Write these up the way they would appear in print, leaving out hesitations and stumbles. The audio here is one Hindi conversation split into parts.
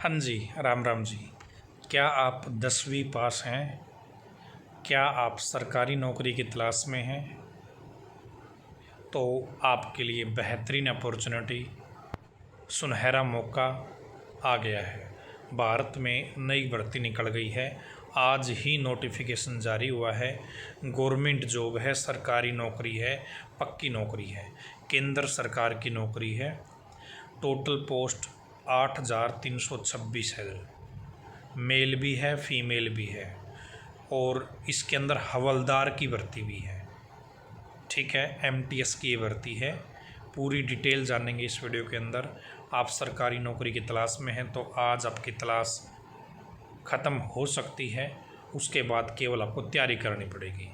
हाँ जी, राम राम जी। क्या आप 10वीं पास हैं? क्या आप सरकारी नौकरी की तलाश में हैं? तो आपके लिए बेहतरीन अपॉर्चुनिटी, सुनहरा मौका आ गया है। भारत में नई भर्ती निकल गई है। आज ही नोटिफिकेशन जारी हुआ है। गवर्नमेंट जॉब है, सरकारी नौकरी है, पक्की नौकरी है, केंद्र सरकार की नौकरी है। टोटल पोस्ट 8,326 है। मेल भी है, फीमेल भी है, और इसके अंदर हवलदार की भर्ती भी है। ठीक है, एमटीएस की ये भर्ती है। पूरी डिटेल जानेंगे इस वीडियो के अंदर। आप सरकारी नौकरी की तलाश में हैं तो आज आपकी तलाश ख़त्म हो सकती है, उसके बाद केवल आपको तैयारी करनी पड़ेगी।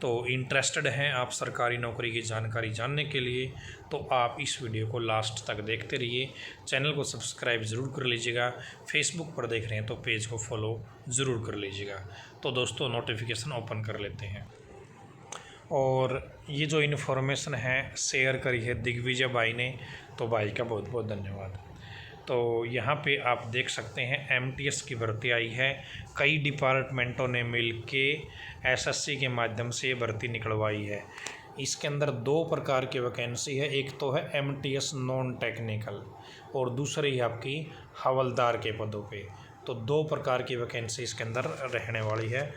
तो इंटरेस्टेड हैं आप सरकारी नौकरी की जानकारी जानने के लिए तो आप इस वीडियो को लास्ट तक देखते रहिए। चैनल को सब्सक्राइब ज़रूर कर लीजिएगा। फेसबुक पर देख रहे हैं तो पेज को फॉलो ज़रूर कर लीजिएगा। तो दोस्तों, नोटिफिकेशन ओपन कर लेते हैं। और ये जो इन्फॉर्मेशन है शेयर करी है दिग्विजय भाई ने, तो भाई का बहुत बहुत धन्यवाद। तो यहाँ पे आप देख सकते हैं एमटीएस की भर्ती आई है। कई डिपार्टमेंटों ने मिल के एसएससी के माध्यम से ये भर्ती निकलवाई है। इसके अंदर दो प्रकार की वैकेंसी है, एक तो है एमटीएस नॉन टेक्निकल और दूसरी है आपकी हवलदार के पदों पे। तो दो प्रकार की वैकेंसी इसके अंदर रहने वाली है।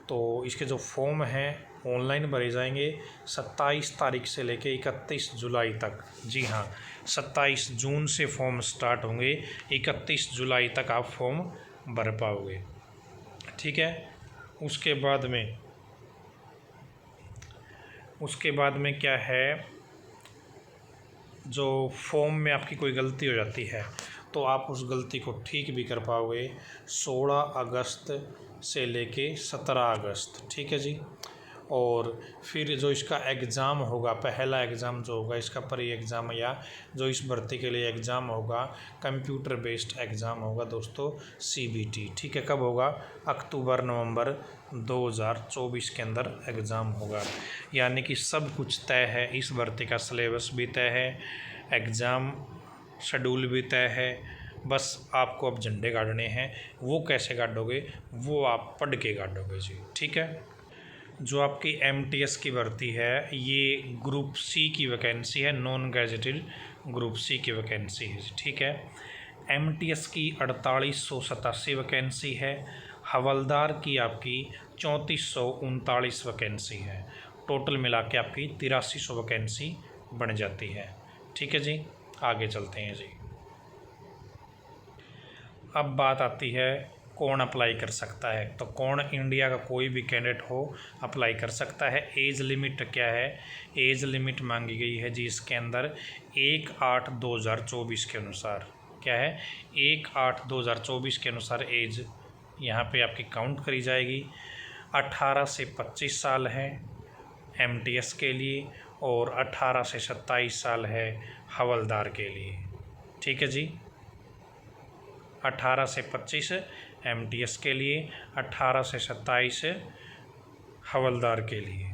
तो इसके जो फॉर्म हैं ऑनलाइन भरे जाएंगे 27 तारीख से लेके 31 जुलाई तक। जी हाँ, 27 जून से फॉर्म स्टार्ट होंगे, 31 जुलाई तक आप फॉर्म भर पाओगे। ठीक है, उसके बाद में क्या है, जो फॉर्म में आपकी कोई गलती हो जाती है तो आप उस गलती को ठीक भी कर पाओगे 16 अगस्त से लेके 17 अगस्त। ठीक है जी। और फिर जो इसका एग्ज़ाम होगा, पहला एग्ज़ाम जो होगा इसका प्री एग्ज़ाम या जो इस भर्ती के लिए एग्ज़ाम होगा, कंप्यूटर बेस्ड एग्ज़ाम होगा दोस्तों, सीबीटी। ठीक है, कब होगा? अक्टूबर नवंबर 2024 के अंदर एग्ज़ाम होगा। यानी कि सब कुछ तय है, इस भर्ती का सिलेबस भी तय है, एग्ज़ाम शेड्यूल भी तय है। बस आपको अब झंडे गाड़ने हैं। वो कैसे गाड़ोगे? वो आप पढ़ के गाड़ोगे जी। ठीक है। जो आपकी एमटीएस की भर्ती है ये ग्रुप सी की वैकेंसी है, नॉन गैजेटेड ग्रुप सी की वैकेंसी है। ठीक है, एमटीएस की 4887 वैकेंसी है, हवलदार की आपकी 3439 वैकेंसी है। टोटल मिला के आपकी 8300 वैकेंसी बन जाती है। ठीक है जी, आगे चलते हैं जी। अब बात आती है कौन अप्लाई कर सकता है। तो कौन, इंडिया का कोई भी कैंडिडेट हो अप्लाई कर सकता है। एज लिमिट क्या है? एज लिमिट मांगी गई है जी इसके अंदर 1/8/2024 के अनुसार। क्या है? 1/8/2024 के अनुसार एज यहाँ पे आपकी काउंट करी जाएगी। 18 से 25 साल है एमटीएस के लिए और 18 से 27 साल है हवलदार के लिए। ठीक है जी, 18 से 25 एमटीएस के लिए, 18 से 27 हवलदार के लिए।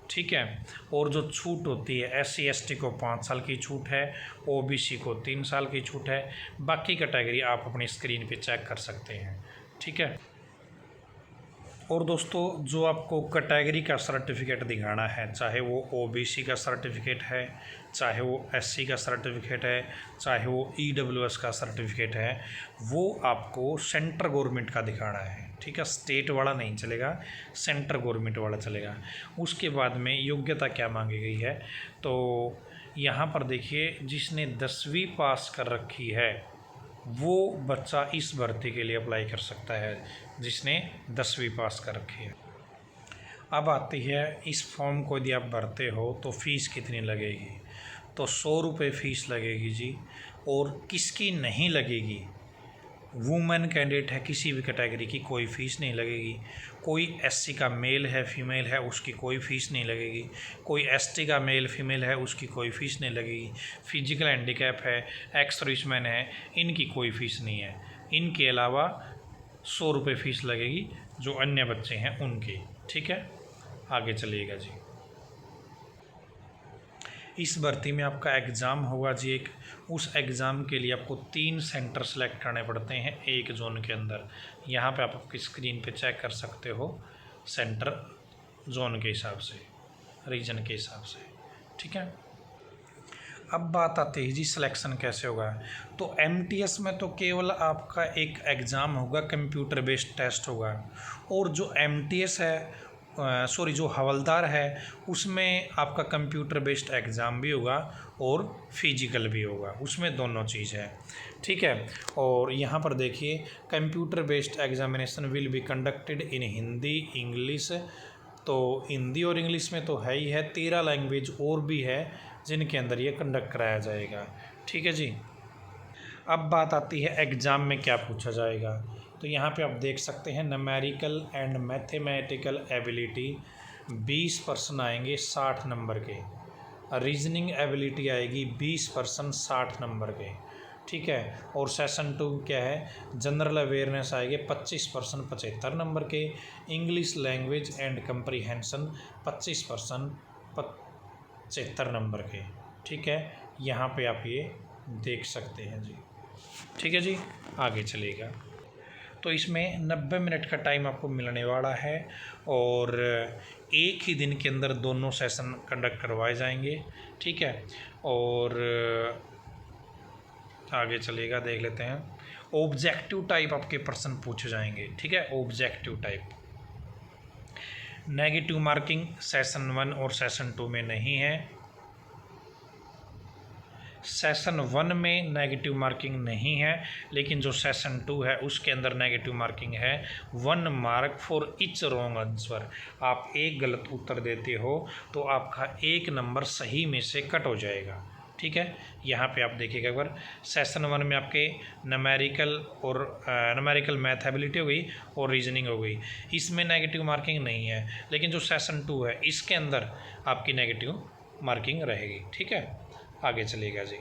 ठीक है, और जो छूट होती है एससी एसटी को 5 साल की छूट है, ओबीसी को 3 साल की छूट है। बाकी कैटेगरी आप अपनी स्क्रीन पे चेक कर सकते हैं। ठीक है। और दोस्तों, जो आपको कैटेगरी का सर्टिफिकेट दिखाना है, चाहे वो ओबीसी का सर्टिफिकेट है, चाहे वो एससी का सर्टिफिकेट है, चाहे वो ईडब्ल्यूएस का सर्टिफिकेट है, वो आपको सेंट्रल गवर्नमेंट का दिखाना है। ठीक है, स्टेट वाला नहीं चलेगा, सेंट्रल गवर्नमेंट वाला चलेगा। उसके बाद में योग्यता क्या मांगी गई है, तो यहाँ पर देखिए, जिसने 10वीं पास कर रखी है वो बच्चा इस भर्ती के लिए अप्लाई कर सकता है, जिसने 10वीं पास कर रखी है। अब आती है, इस फॉर्म को यदि आप भरते हो तो फ़ीस कितनी लगेगी? तो 100 रुपये फ़ीस लगेगी जी। और किसकी नहीं लगेगी? वुमेन कैंडिडेट है, किसी भी कैटेगरी की कोई फ़ीस नहीं लगेगी। कोई एससी का मेल है फीमेल है उसकी कोई फ़ीस नहीं लगेगी। कोई एसटी का मेल फीमेल है उसकी कोई फ़ीस नहीं लगेगी। फिजिकल हैंडीकैप है, एक्स सर्विसमैन है, इनकी कोई फ़ीस नहीं है। इनके अलावा 100 रुपये फ़ीस लगेगी जो अन्य बच्चे हैं उनकी। ठीक है, आगे चलिएगा जी। इस भर्ती में आपका एग्ज़ाम होगा जी एक, उस एग्ज़ाम के लिए आपको 3 सेंटर सेलेक्ट करने पड़ते हैं एक जोन के अंदर। यहाँ पे आप आपकी स्क्रीन पे चेक कर सकते हो सेंटर जोन के हिसाब से, रीजन के हिसाब से, ठीक है। अब बात आती है जी सिलेक्शन कैसे होगा। तो एमटीएस में तो केवल आपका एक एग्ज़ाम होगा, कंप्यूटर बेस्ड टेस्ट होगा, और जो एमटीएस है जो हवलदार है उसमें आपका कंप्यूटर बेस्ड एग्ज़ाम भी होगा और फिजिकल भी होगा, उसमें दोनों चीज़ है, ठीक है। और यहाँ पर देखिए computer based examination will be conducted in Hindi English, तो हिंदी और इंग्लिश में तो है ही है, 13 लैंग्वेज और भी है जिनके अंदर ये कंडक्ट कराया जाएगा, ठीक है जी। अब बात आती है एग्ज़ाम में क्या पूछा जाएगा। तो यहाँ पे आप देख सकते हैं न्यूमेरिकल एंड मैथमेटिकल एबिलिटी 20% आएंगे 60 नंबर के, रीजनिंग एबिलिटी आएगी 20% 60 नंबर के, ठीक है। और सेशन 2 क्या है, जनरल अवेयरनेस आएगी 25% 75 नंबर के, English language and comprehension 25% 75 number के, ठीक है। यहाँ पे आप ये देख सकते हैं जी, ठीक है जी। आगे चलेगा तो इसमें 90 मिनट का टाइम आपको मिलने वाला है और एक ही दिन के अंदर दोनों सेशन कंडक्ट करवाए जाएंगे, ठीक है। और आगे चलेगा देख लेते हैं। ऑब्जेक्टिव टाइप आपके प्रश्न पूछे जाएंगे, ठीक है। Objective type negative marking session 1 और सेशन 2 में नहीं है। सेशन 1 में नेगेटिव मार्किंग नहीं है, लेकिन जो सेशन 2 है उसके अंदर नेगेटिव मार्किंग है 1 mark for each wrong answer. आप एक गलत उत्तर देते हो तो आपका 1 नंबर सही में से कट हो जाएगा, ठीक है। यहाँ पे आप देखिएगा एक बार, सेशन 1 में आपके न्यूमेरिकल मैथ एबिलिटी हो गई और रीजनिंग हो गई, इसमें नेगेटिव मार्किंग नहीं है, लेकिन जो सेशन 2 है इसके अंदर आपकी नेगेटिव मार्किंग रहेगी, ठीक है। आगे चलेगा जी।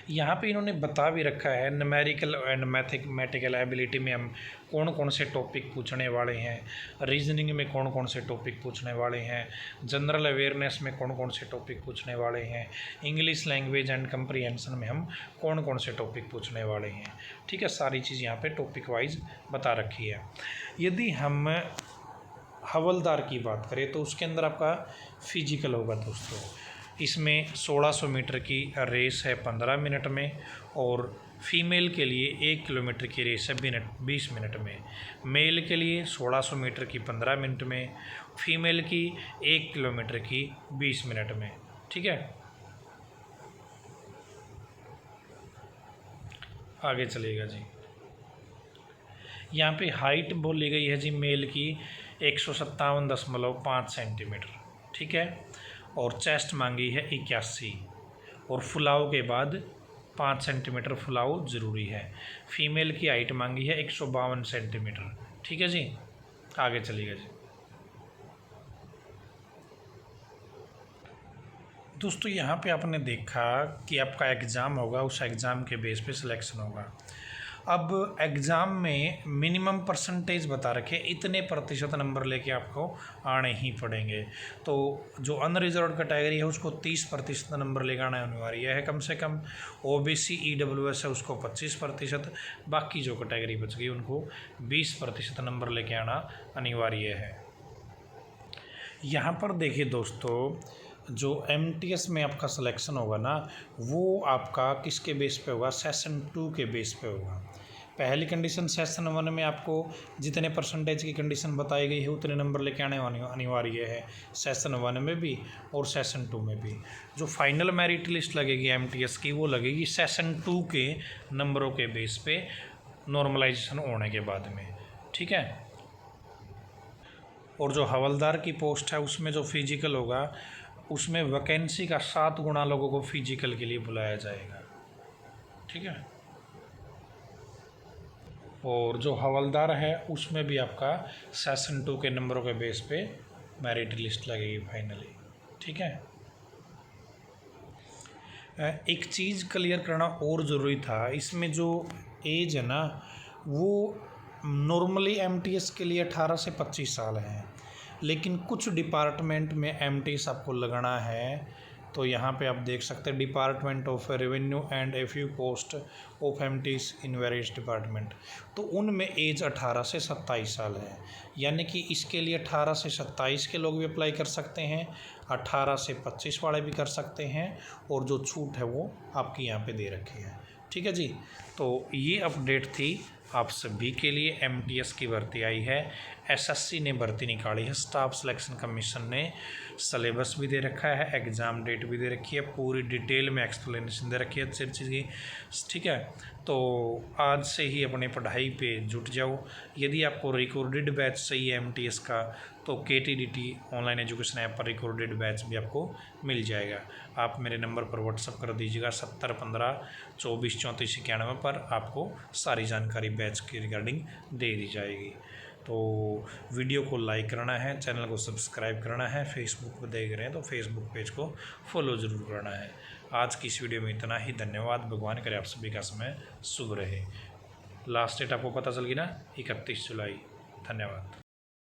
यहाँ पे इन्होंने बता भी रखा है न्यूमेरिकल एंड मैथमेटिकल एबिलिटी में हम कौन कौन से टॉपिक पूछने वाले हैं, रीजनिंग में कौन कौन से टॉपिक पूछने वाले हैं, जनरल अवेयरनेस में कौन कौन से टॉपिक पूछने वाले हैं, इंग्लिश लैंग्वेज एंड कंप्रीहेंशन में हम कौन कौन से टॉपिक पूछने वाले हैं, ठीक है। सारी चीज़ यहाँ पे टॉपिक वाइज बता रखी है। यदि हम हवलदार की बात करें तो उसके अंदर आपका फिजिकल होगा दोस्तों। इसमें 1600 मीटर की रेस है 15 मिनट में, और फीमेल के लिए 1 किलोमीटर की रेस है 20 मिनट में। मेल के लिए 1600 मीटर की 15 मिनट में, फीमेल की 1 किलोमीटर की 20 मिनट में, ठीक है। आगे चलेगा जी। यहाँ पे हाइट बोली गई है जी मेल की 157.5 सेंटीमीटर, ठीक है। और चेस्ट मांगी है 81, और फुलाव के बाद 5 सेंटीमीटर फुलाव ज़रूरी है। फीमेल की हाइट मांगी है 152 सेंटीमीटर, ठीक है जी। आगे चलिएगा जी। दोस्तों यहाँ पे आपने देखा कि आपका एग्ज़ाम होगा, उस एग्ज़ाम के बेस पे सिलेक्शन होगा। अब एग्ज़ाम में मिनिमम परसेंटेज बता रखे, इतने प्रतिशत नंबर लेके आपको आने ही पड़ेंगे। तो जो अनरिजर्व्ड कैटेगरी है उसको 30% नंबर लेकर आना अनिवार्य है कम से कम। ओबीसी ईडब्ल्यूएस है उसको 25%, बाकी जो कैटेगरी बच गई उनको 20% नंबर लेके आना अनिवार्य है। यहाँ पर देखिए दोस्तों, जो एमटीएस में आपका सिलेक्शन होगा ना, वो आपका किसके बेस पे होगा, सेशन 2 के बेस पे होगा। पहली कंडीशन सेशन 1 में आपको जितने परसेंटेज की कंडीशन बताई गई है उतने नंबर लेके आने अनिवार्य है, सेशन 1 में भी और सेशन 2 में भी। जो फाइनल मेरिट लिस्ट लगेगी एमटीएस की, वो लगेगी सेशन 2 के नंबरों के बेस पे नॉर्मलाइजेशन होने के बाद में, ठीक है। और जो हवलदार की पोस्ट है उसमें जो फिजिकल होगा, उसमें वैकेंसी का 7 गुना लोगों को फिजिकल के लिए बुलाया जाएगा, ठीक है। और जो हवलदार है उसमें भी आपका सेशन 2 के नंबरों के बेस पे मेरिट लिस्ट लगेगी फाइनली, ठीक है। एक चीज़ क्लियर करना और ज़रूरी था, इसमें जो एज है ना वो नॉर्मली एमटीएस के लिए 18 से 25 साल है, लेकिन कुछ डिपार्टमेंट में एमटीएस आपको लगाना है। तो यहाँ पे आप देख सकते हैं department of revenue and a few post of MTS in various department, तो उनमें एज 18 से 27 साल है। यानी कि इसके लिए 18 से 27 के लोग भी अप्लाई कर सकते हैं, 18 से 25 वाले भी कर सकते हैं, और जो छूट है वो आपकी यहाँ पे दे रखी है। ठीक है जी, तो ये अपडेट थी आप सभी के लिए। एमटीएस की भर्ती आई है, एसएससी ने भर्ती निकाली है, स्टाफ सिलेक्शन कमीशन ने सिलेबस भी दे रखा है, एग्ज़ाम डेट भी दे रखी है, पूरी डिटेल में एक्सप्लेनेशन दे रखी है हर चीज़ की। ठीक है, तो आज से ही अपनी पढ़ाई पे जुट जाओ। यदि आपको रिकॉर्डेड बैच चाहिए एमटीएस का, तो केटीडीटी ऑनलाइन एजुकेशन ऐप पर रिकॉर्डेड बैच भी आपको मिल जाएगा। आप मेरे नंबर पर व्हाट्सअप कर दीजिएगा 7015243491 पर, आपको सारी जानकारी बैच की रिगार्डिंग दे दी जाएगी। तो वीडियो को लाइक करना है, चैनल को सब्सक्राइब करना है, फेसबुक पर देख रहे हैं तो फेसबुक पेज को फॉलो ज़रूर करना है। आज की इस वीडियो में इतना ही। धन्यवाद। भगवान करे आप सभी का समय शुभ रहे। लास्ट डेट आपको पता चल गई ना, 31 जुलाई। धन्यवाद।